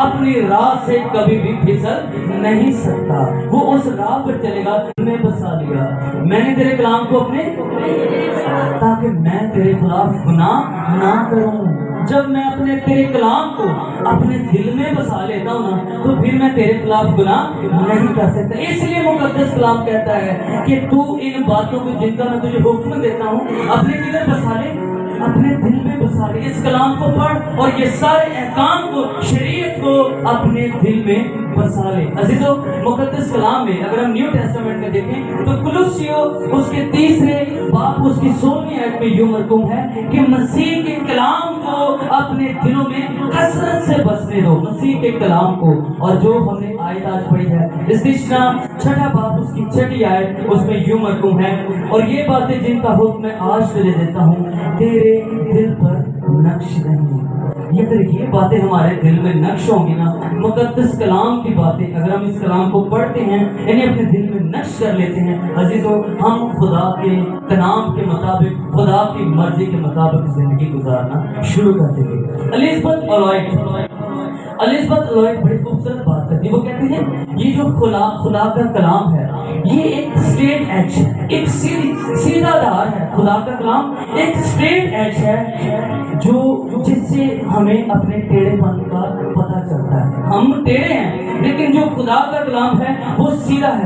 اپنی راہ سے کبھی بھی پھسل نہیں سکتا. وہ اس راہ پر چلے گا. میں بسا لیا میں نے تیرے کلام کو اپنے تاکہ میں تیرے خلاف گناہ نہ کروں. جب میں اپنے تیرے کلام کو اپنے دل میں بسا لیتا ہوں نا تو پھر میں تیرے خلاف گناہ نہیں کر سکتا. اس لیے مقدس کلام کہتا ہے کہ تو ان باتوں کو جن کا میں تجھے حکم دیتا ہوں اپنے دل میں بسا لے, اپنے دل میں بسا لے. اس کلام کو پڑھ اور یہ سارے احکام کو, شریعت کو اپنے دل میں بسا لے. عزیزو, مقدس کلام میں اگر ہم نیو ٹیسٹمنٹ میں دیکھیں تو کولوسیو اس کے 3 باب اس کی 16ویں آیت میں یوں مرقوم ہے کہ مسیح کے کلام کو اپنے دلوں میں کثرت سے بسنے دو. مسیح کے کلام کو. اور جو ہم نے آیت آج پڑھی ہے استشنا 6 باب اس کی 6 آیت اس میں یوں مرقوم ہے, اور یہ باتیں جن کا حکم میں آج تجھے دیتا ہوں تیرے دل پر نقش نہیں. اگر یہ باتیں ہمارے دل میں نقش ہوں گی نا, مقدس کلام کی باتیں اگر ہم اس کلام کو پڑھتے ہیں انہیں اپنے دل میں نقش کر لیتے ہیں, عزیزو ہم خدا کے کلام کے مطابق, خدا کی مرضی کے مطابق زندگی گزارنا شروع کر دیں گے. الزبتھ الوائٹ بڑی خوبصورت بات کرتی ہے. وہ کہتے ہیں یہ جو خدا کا کلام ہے یہ ایک اسٹریٹ ایج ہے, ایک سیدھا دھار ہے. خدا کا کلام ایک اسٹریٹ ایج ہے جو جس سے ہمیں اپنے ٹیڑھے پن کا پتہ چلتا ہے. ہم ٹیڑھے ہیں لیکن جو خدا کا کلام ہے وہ سیدھا ہے.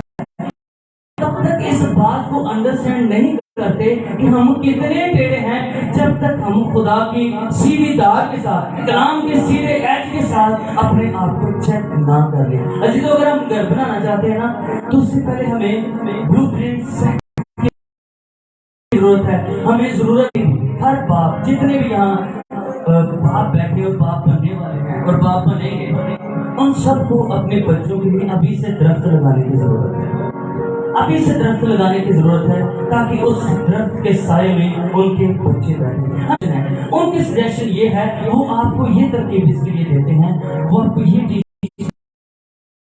تب تک اس بات کو انڈرسٹینڈ نہیں کرتے کہ ہم کتنے ٹیڑھے ہیں جب تک ہم خدا کی سیدھی دھار کے ساتھ, کلام کے سیدھے ایج کے ساتھ اپنے آپ کو چیک نہ کر لیں. عزیزو, اگر ہم گھر بنانا چاہتے ہیں نا تو اس سے پہلے ہمیں بلو پرنٹ سیٹ کی ضرورت ہے. ہمیں ضرورت ہے ہر باپ, جتنے بھی یہاں باپ بیٹھے اور باپ بننے والے ہیں اور باپ بنیں گے, ان سب کو اپنے بچوں کے لیے ابھی سے درخت لگانے کی ضرورت ہے. ابھی سے درخت لگانے کی ضرورت ہے تاکہ اس درخت کے سائے میں ان کے بچے بیٹھیں. ان کی سجیشن یہ ہے, وہ آپ کو یہ ترکیب اس کے لیے دیتے ہیں, وہ آپ کو یہ چیز,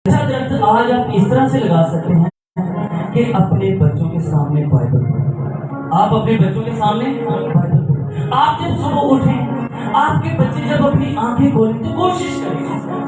اچھا درخت آج آپ اس طرح سے لگا سکتے ہیں کہ اپنے بچوں کے سامنے بائبل پڑھیں. آپ اپنے بچوں کے سامنے بائبل پڑھیں. آپ جب صبح اٹھیں, آپ کے بچے جب اپنی آنکھیں کھولیں تو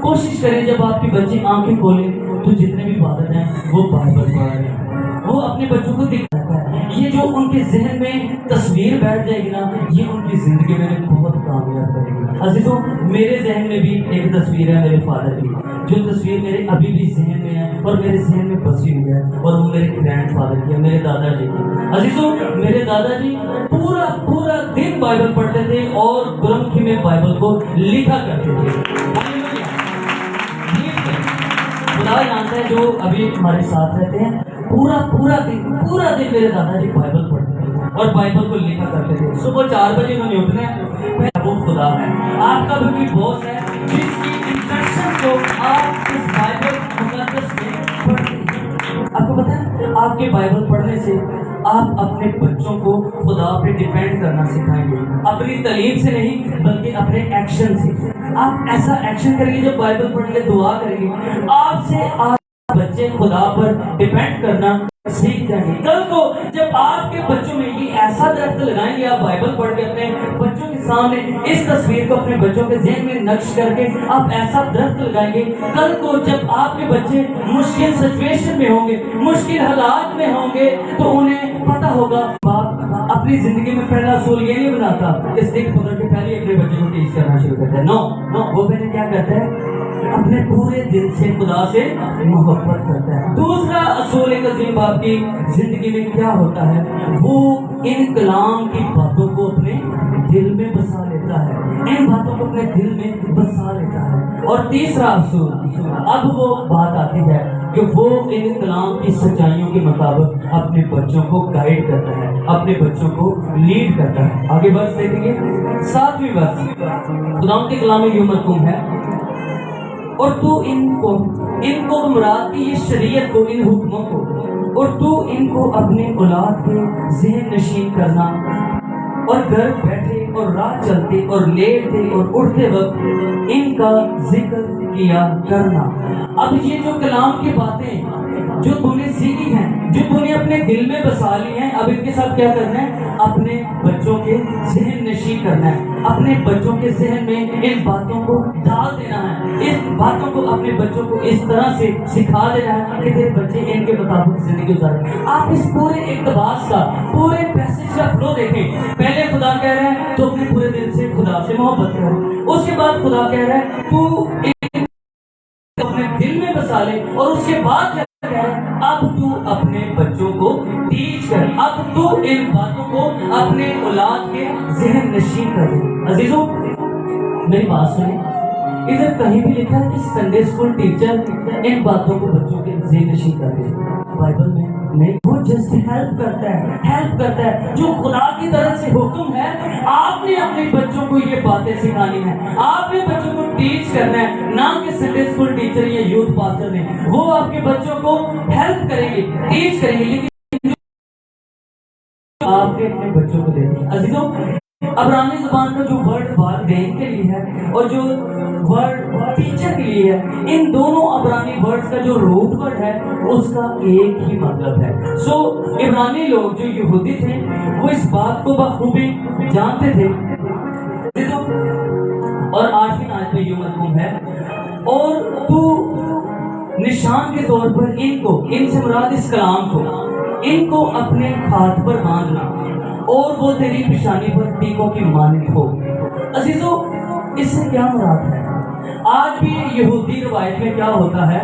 کوشش کریں جب آپ کے بچے آنکھیں کھولیں تو جتنے بھی والد ہیں وہ بائبل پڑھ رہے ہیں. وہ اپنے بچوں کو دکھاتا ہے. یہ جو ان کے ذہن میں تصویر بیٹھ جائے گی نا, یہ ان کی زندگی میں بہت کامیاب کرے گی. عزیزو, میرے ذہن میں بھی ایک تصویر ہے میرے فادر کی, جو تصویر میرے ابھی بھی ذہن میں ہے اور میرے ذہن میں بسی ہوئی ہے, اور وہ میرے گرینڈ فادر کی ہے, میرے دادا جی کی. عزیزو, میرے دادا جی پورا دن بائبل پڑھتے تھے اور گرمکھی میں بائبل کو لکھا کرتے تھے. خدا جانتا ہے جو ابھی ہمارے ساتھ رہتے ہیں, پورا دن میرے دادا جی بائبل پڑھتے تھے اور بائبل کو لکھا کرتے تھے. صبح 4 بجے انہوں نے اٹھنا ہے, وہ خدا ہے, آپ کا بھی باس ہے جس کی انسٹرکشن کو آپ اس بائبل مقدس میں پڑھتے ہیں. آپ کو پتا ہے آپ کے بائبل پڑھنے سے آپ اپنے بچوں کو خدا پہ ڈیپینڈ کرنا سکھائیں گے, اپنی تعلیم سے نہیں بلکہ اپنے ایکشن سے. آپ ایسا ایکشن کریں گے, جب بائبل پڑھیں گے, دعا کریں گے, آپ سے آپ بچے خدا پر ڈیپینڈ کرنا سیکھ جائیں گے. کل کو جب آپ کے بچوں میں یہ ایسا درخت لگائیں گے, آپ بائبل پڑھ کے اپنے بچوں کے سامنے اس تصویر کو اپنے بچوں کے ذہن میں نقش کر کے آپ ایسا درخت لگائیں گے, کل کو جب آپ کے بچے مشکل سچویشن میں ہوں گے, مشکل حالات میں ہوں گے, تو انہیں پتہ ہوگا. باپ اپنی زندگی میں پہلا اصول یہ نہیں بناتا اس دیکھ پکڑ کے پہلے اپنے بچے کو ٹیچ کرنا شروع کرتا ہے. نو, وہ پہلے کیا کرتا ہے, اپنے پورے دل سے خدا سے محبت کرتا ہے. دوسرا اصول ایک عظیم باپ کی زندگی میں کیا ہوتا ہے, وہ ان کلام کی باتوں کو اپنے دل میں بسا لیتا ہے, ان باتوں کو اپنے دل میں بسا لیتا ہے. اور تیسرا اصول, اب وہ بات آتی ہے کہ وہ ان کلام کی سچائیوں کے مطابق اپنے بچوں کو گائیڈ کرتا ہے, اپنے بچوں کو لیڈ کرتا ہے. آگے برس دیکھیں گے 7ویں برس, خدا کے کلام میں یوں مرقوم ہے, اور تو ان کو مراد کی یہ شریعت کو, ان حکموں کو, اور تو ان کو اپنے اولاد کے ذہن نشین کرنا, اور گھر بیٹھے اور رات چلتے اور لیٹتے اور اٹھتے وقت ان کا ذکر کیا کرنا. اب یہ جو کلام کی باتیں جو تم نے سیکھی ہیں, جو تم نے اپنے دل میں بسا لی ہیں, اب ان کے ساتھ کیا کرنا ہے, اپنے بچوں کے ذہن نشین کرنا ہے, اپنے بچوں کے ذہن میں ان باتوں کو ڈال دینا ہے. باتوں کو اپنے بچوں کو اس طرح سے سکھا دینا ہے کہ تیرے بچے ان کے مطابق زندگی گزاریں. آپ اس پورے اقتباس کا پورے پیسج کا فلو دیکھیں. پہلے خدا کہہ رہے ہیں تو اپنے پورے دل سے خدا سے محبت کرو. اس کے بعد خدا کہہ رہا ہے تو اپنے دل میں بسا لے. اور اس کے بعد اب تو اپنے بچوں کو ٹیچ کر. اب تو ان باتوں کو اپنے اولاد کے ذہن نشین کر دے. عزیزوں میری بات سنیں, ادھر کہیں بھی لکھا ہے کہ سنڈے اسکول ٹیچر ان باتوں کو بچوں کے ذہن نشین کر دے. بائبل میں نہیں, وہ جسٹ ہیلپ کرتا ہے. جو خدا کی طرف سے حکم ہے, آپ نے اپنے بچوں کو یہ باتیں سکھانی ہے, آپ نے بچوں کو ٹیچ کرنا ہے. نہ کہ سنڈے اسکول ٹیچر یا یوتھ پاسٹر نے, وہ آپ کے بچوں کو ہیلپ کریں گے, ٹیچ کریں گے, لیکن آپ نے اپنے بچوں کو دیتے ہیں. عزیزوں عبرانی زبان کا جو ورڈ والدین کے لیے ہے اور جو ورڈ ٹیچر کے لیے ہے, ان دونوں عبرانی ورڈز کا جو روٹ ورڈ ہے اس کا ایک ہی مطلب ہے. سو عبرانی لوگ جو یہودی تھے وہ اس بات کو بخوبی جانتے تھے. اور آج کی آیت میں یہ مضمون ہے, اور تو نشان کے طور پر ان سے مراد اس کلام کو, ان کو اپنے ہاتھ پر باندھنا اور وہ تیری پیشانی پر ٹیکوں کی مانند ہو. عزیزوں اس سے کیا مراد ہے؟ آج بھی یہودی روایت میں کیا ہوتا ہے,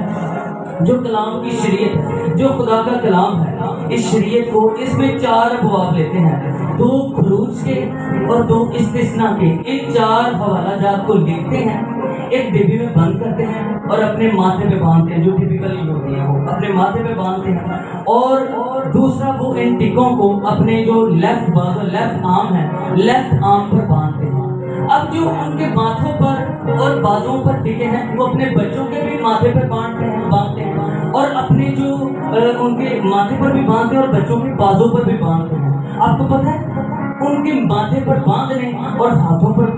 جو کلام کی شریعت ہے, جو خدا کا کلام ہے, اس شریعت کو اس میں 4 ابواب لیتے ہیں, 2 خروج کے اور 2 استثناء کے. ان 4 حوالہ جات کو لکھتے ہیں, ایک ڈبی میں بند کرتے ہیں اور اپنے ماتھے پہ باندھتے ہیں, جو ٹپیکلی ہوتی ہیں وہ اپنے ماتھے پہ باندھتے ہیں. اور دوسرا وہ ان ٹکوں کو اپنے جو لیفٹ آرم ہے, لیفٹ آرم پر باندھتے ہیں. اب جو ان کے ماتھوں پر اور بازوں پر ٹکے ہیں وہ اپنے بچوں کے بھی ماتھے پر باندھتے ہیں اور اپنے جو ان کے ماتھے پر بھی باندھتے ہیں اور بچوں کے بازوں پر بھی باندھتے ہیں. آپ کو پتہ ہے ان کے ماتھے پر باندھنے اور ہاتھوں پر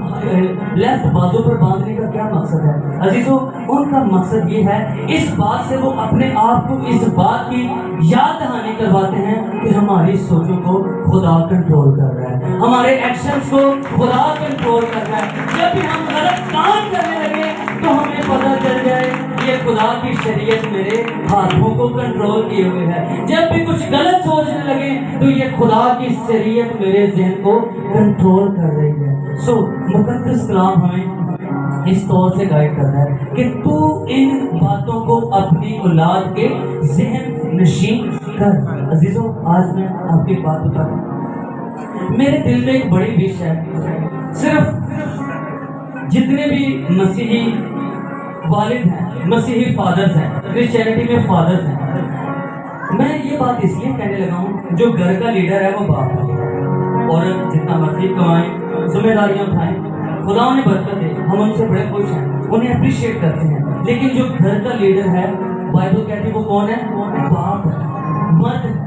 لیفٹ بازو پر باندھنے کا کیا مقصد ہے؟ عزیزوں ان کا مقصد یہ ہے, اس بات سے وہ اپنے آپ کو اس بات کی یاد دہانی کرواتے ہیں کہ ہماری سوچوں کو خدا کنٹرول کر رہا ہے, ہمارے ایکشنز کو خدا کنٹرول کر رہا ہے. جب بھی ہم غلط کام کرنے لگے تو ہمیں پتہ چل جائے یہ خدا کی شریعت میرے ہاتھوں کو کنٹرول کیے ہوئے ہے. جب بھی کچھ غلط سوچنے لگے تو یہ خدا کی شریعت میرے ذہن کو کنٹرول کر رہی ہے. سو مقدس کلام ہمیں اس طور سے گائیڈ کر رہا ہے کہ تو ان باتوں کو اپنی اولاد کے ذہن نشین کر. عزیزوں آج میں آپ کی بات بتاؤں, میرے دل میں ایک بڑی وش ہے, صرف جتنے بھی مسیحی والد ہیں, مسیحی فادرز ہیں, کرسچینٹی میں فادرز ہیں, میں یہ بات اس لیے کہنے لگا ہوں, جو گھر کا لیڈر ہے وہ باپ ہے. عورت جتنا مرضی کمائیں, ذمہ داریاں اٹھائیں, خدا انہیں برکت دے, ہم ان سے بڑے خوش ہیں, انہیں اپریشیٹ کرتے ہیں. لیکن جو گھر کا لیڈر ہے بائبل کہتی ہے وہ کون ہے؟ باپ ہے, مرد.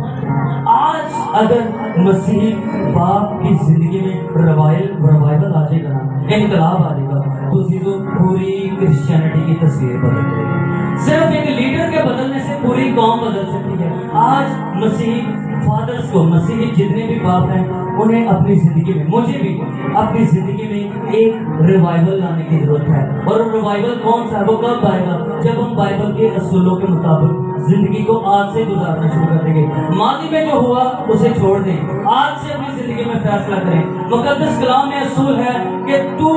آج اگر مسیحی باپ کی زندگی میں ریوائول آ جائے گا, انقلاب آ جائے گا, تو چیزوں پوری کرسچینٹی کی تصویر بدل جائے گی. صرف ایک لیڈر کے بدلنے سے پوری قوم بدل سکتی ہے. آج مسیحی فادرز کو, مسیحی جتنے بھی باپ ہیں, انہیں اپنی زندگی میں, مجھے بھی اپنی زندگی میں ایک ریوائول لانے کی ضرورت ہے. اور ریوائول کون سا ہے, وہ کب آئے گا؟ جب ہم بائبل کے اصولوں کے مطابق زندگی کو آج سے گزارنا شروع کر دیں گے. ماضی میں جو ہوا اسے چھوڑ دیں, آج سے اپنی زندگی میں فیصلہ کریں. مقدس کلام میں اصول ہے کہ تو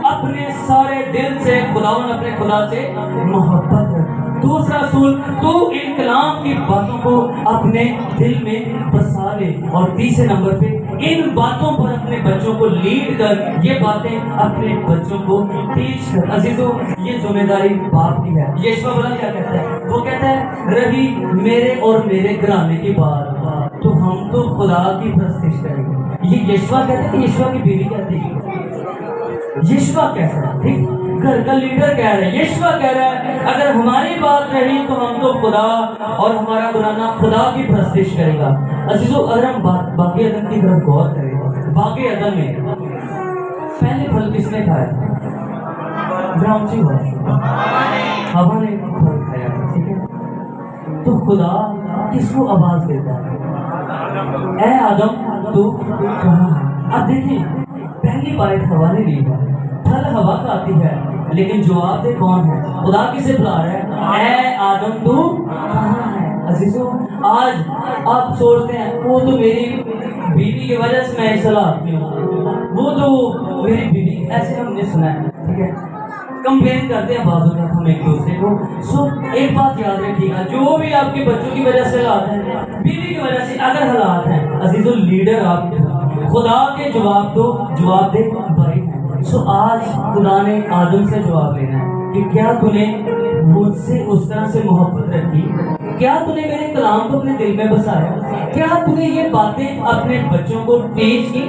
اپنے سارے دل سے خداوند اپنے خدا سے محبت کر. دوسرا اصول, تو ان کلام کی باتوں کو اپنے دل میں بسا لے. اور تیسرے نمبر پہ ان باتوں پر اپنے بچوں کو لیڈ کر, یہ باتیں اپنے بچوں کو ٹیچ کر. عزیزوں یہ ذمہ داری باپ کی ہے. یشوع بلا کیا کہتا ہے؟ وہ کہتا ہے رہی میرے اور میرے گھرانے کی بات تو ہم تو خدا کی پرستش کریں گے. یہ یشوع کہتا ہے کہ یشوع کی بیوی کہتی ہے, یشوع کہتا ہے, ٹھیک, گھر کا لیڈر کہہ رہا ہے, یشوع کہہ رہا ہے اگر ہماری بات رہی تو ہم تو خدا اور ہمارا گھرانہ خدا کی پرستش کرے گا. عزیزوں اگر ہم باقی عدم کی طرف غور کریں, باقی عدم میں پہلے پھل کس نے کھایا تھا؟ گراؤنڈ سی ہوا نے پھل کھایا, ٹھیک ہے. تو خدا کس کو آواز دیتا ہے؟ اے آدم تو کہاں ہے؟ اب دیکھیں پہلی بائٹ ہوا نے لی ہے, پھل ہوا کھاتی ہے, لیکن جواب دے کون ہے؟ خدا کسے بلا رہا ہے؟ اے آدم تو کہاں ہے؟ عزیزو آج آپ سوچتے ہیں وہ تو میری بیوی کی وجہ سے میں اس حالات میں ہوں، وہ تو میری بیوی، ایسے ہم نے سنا ہے، ٹھیک ہے، کمپلین کرتے ہیں بعض اوقات ہم ایک دوسرے کو. سو ایک بات یاد رکھیے گا، جو بھی آپ کے بچوں کی وجہ سے حالات ہیں، بیوی کی وجہ سے اگر حالات ہیں، عزیزو لیڈر آپ خدا کے جواب دو، جواب دے بھائی ہیں. سو آج خدا نے آدم سے جواب لینا ہے کہ کیا تو نے مجھ سے اس طرح سے محبت رکھی؟ کیا تو نے میرے کلام کو اپنے دل میں بسایا؟ کیا تو نے یہ باتیں اپنے بچوں کو ٹیچ کی؟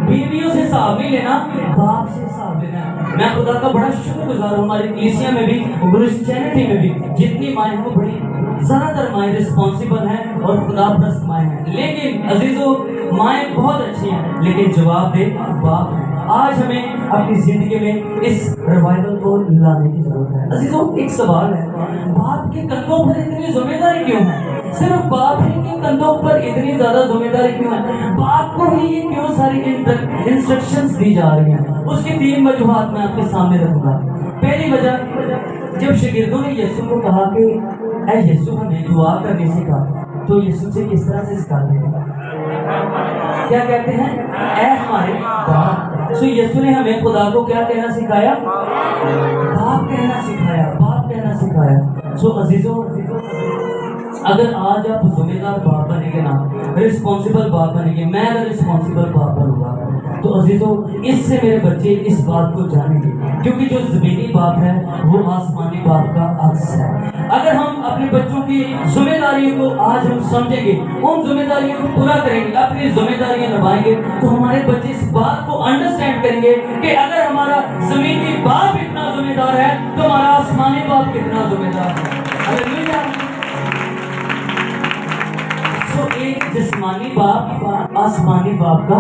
بیویوں سے حساب نہیں لینا، باپ سے حساب لینا ہے. میں خدا کا بڑا شکر گزار ہوں، ہماری کلیسیا میں بھی، کرسچینٹی میں بھی جتنی مائیں ہیں وہ بڑی زیادہ تر مائیں رسپانسیبل ہیں اور خدا پرست مائیں ہیں. لیکن عزیزو مائیں بہت اچھی ہیں لیکن جواب دے باپ ہیں. آج ہمیں اپنی زندگی میں اس ریوائول کو لانے کی ضرورت ہے. عزیزو ایک سوال ہے، باپ کے کندھوں پر اتنی ذمہ داری کیوں ہے؟ صرف باپ ہی کے کندھوں پر اتنی زیادہ ذمہ داری کیوں ہے؟ باپ کو ہی یہ کیوں ساری انسٹرکشنز دی جا رہی ہیں؟ اس کی 3 وجوہات میں آپ کے سامنے رکھوں گا. پہلی وجہ، جب شاگردوں نے یسوع کو کہا کہ اے یسوع ہمیں دعا کرنے سکھا، تو یسوع سے کس طرح سے سکھاتے ہیں؟ کیا کہتے ہیں؟ اے ہمارے باپ. سو یسوع نے ہمیں خدا کو کیا کہنا سکھایا؟ باپ کہنا سکھایا، باپ کہنا سکھایا. سو عزیزو اگر آج آپ ذمہ دار باپ بنے گے نا، رسپانسیبل باپ بنے گے، میں اگر رسپانسیبل باپ بنوں گا تو عزیزو اس سے میرے بچے اس بات کو جانیں گے، کیونکہ جو زمینی باپ ہے وہ آسمانی باپ کا عکس ہے. اگر ہم اپنے بچوں کی ذمہ داریوں کو آج ہم سمجھیں گے، ان ذمہ داریوں کو پورا کریں گے، اپنی ذمہ داریاں نبھائیں گے، تو ہمارے بچے اس بات کو انڈرسٹینڈ کریں گے کہ اگر ہمارا زمینی باپ اتنا ذمہ دار ہے تو ہمارا آسمانی باپ کتنا ذمہ دار ہے. ایک جسمانی باپ آسمانی باپ کا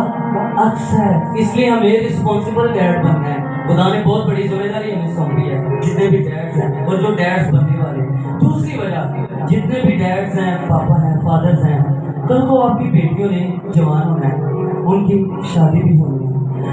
عکس ہے، اس لیے ہمیں رسپانسیبل ڈیڈ بننا ہے. خدا نے بہت بڑی ذمہ داری ہمیں سونپی ہے، جتنے بھی ڈیڈز ہیں اور جو ڈیڈز بننے والے. دوسری وجہ، جتنے بھی ڈیڈز ہیں، پاپا ہیں، فادرز ہیں، کل کو آپ کی بیٹیوں نے جوان ہونا ہے، ان کی شادی بھی ہونی ہے.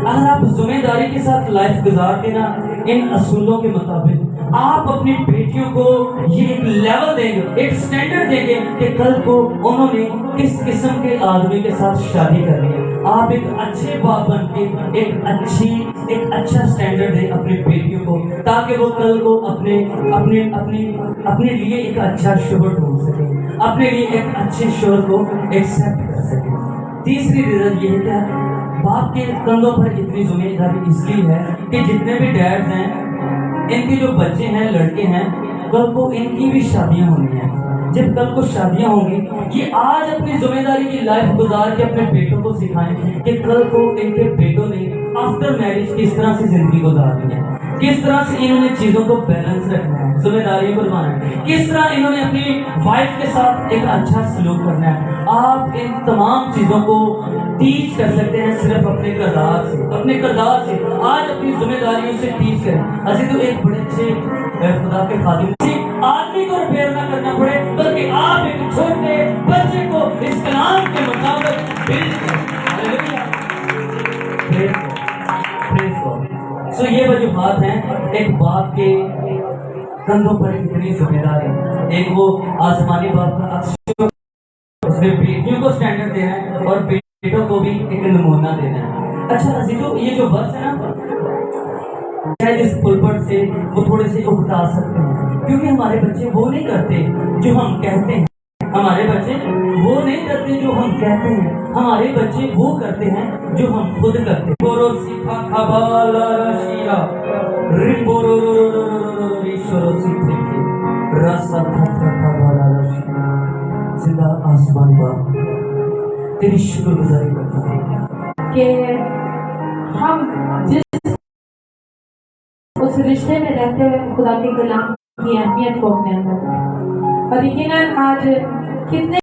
اگر آپ ذمہ داری کے ساتھ لائف گزار دینا ان اصولوں کے مطابق، آپ اپنی بیٹیوں کو یہ ایک لیول دیں گے، ایک سٹینڈرڈ دیں گے کہ کل کو انہوں نے کس قسم کے آدمی کے ساتھ شادی کرنی ہے. آپ ایک اچھے باپ بن کے ایک اچھا سٹینڈرڈ دیں اپنی بیٹیوں کو، تاکہ وہ کل کو اپنے لیے ایک اچھا شوہر ڈھونڈ سکے، اپنے لیے ایک اچھے شوہر کو ایکسیپٹ کر سکے. تیسری ریزن یہ ہے کہ باپ کے کندھوں پر اتنی ذمہ داری اس لیے ہے کہ جتنے بھی ڈیڈز ہیں، ان کے جو بچے ہیں، لڑکے ہیں، کل کو ان کی بھی شادیاں ہونی ہیں. جب کل کو شادیاں ہوں گی، یہ آج اپنی ذمہ داری کی لائف گزار کے اپنے بیٹوں کو سکھائیں کہ کل کو ان کے بیٹوں نے آفٹر میرج کس طرح سے زندگی گزارنی ہے، کس طرح سے انہوں نے چیزوں کو بیلنس رکھنا ہے، ذمہ داریوں کو نبھانا ہے، کس طرح انہوں نے اپنی وائف کے ساتھ ایک اچھا سلوک کرنا ہے. آپ ان تمام چیزوں کو ٹیچ کر سکتے ہیں صرف اپنے کردار سے. آج اپنی ذمہ داریوں سے ٹیچ کریں. عزیزو ایک بڑے اچھے خدا کے خادم آدمی کو ریپیئر نہ کرنا پڑے، بلکہ آپ ایک چھوٹے بچے کو اس کلام کے مطابق سو یہ وجوہات ہیں ایک باپ کے کندھوں پر اتنی ذمہ داری. ایک وہ آسمانی باپ کا عکس، اس میں بیٹیوں کو سٹینڈرڈ دینا ہے اور بیٹوں کو بھی ایک نمونہ دینا ہے. اچھا عزیزو یہ جو بس ہے نا، اس پلپٹ سے وہ تھوڑے سے اکتا سکتے ہیں، کیونکہ ہمارے بچے وہ نہیں کرتے جو ہم کہتے ہیں، ہمارے بچے وہ نہیں کرتے جو ہم کہتے ہیں، ہمارے بچے وہ کرتے ہیں جو ہم خود کرتے ہیں. زندہ آسمان باپ تیری شکر گزاری کرتا ہوں کہ ہم جس اس رشتے میں رہتے ہوئے خدا کے کلام کی اہمیت کو اپنے اندر، اور یقیناً آج کتنے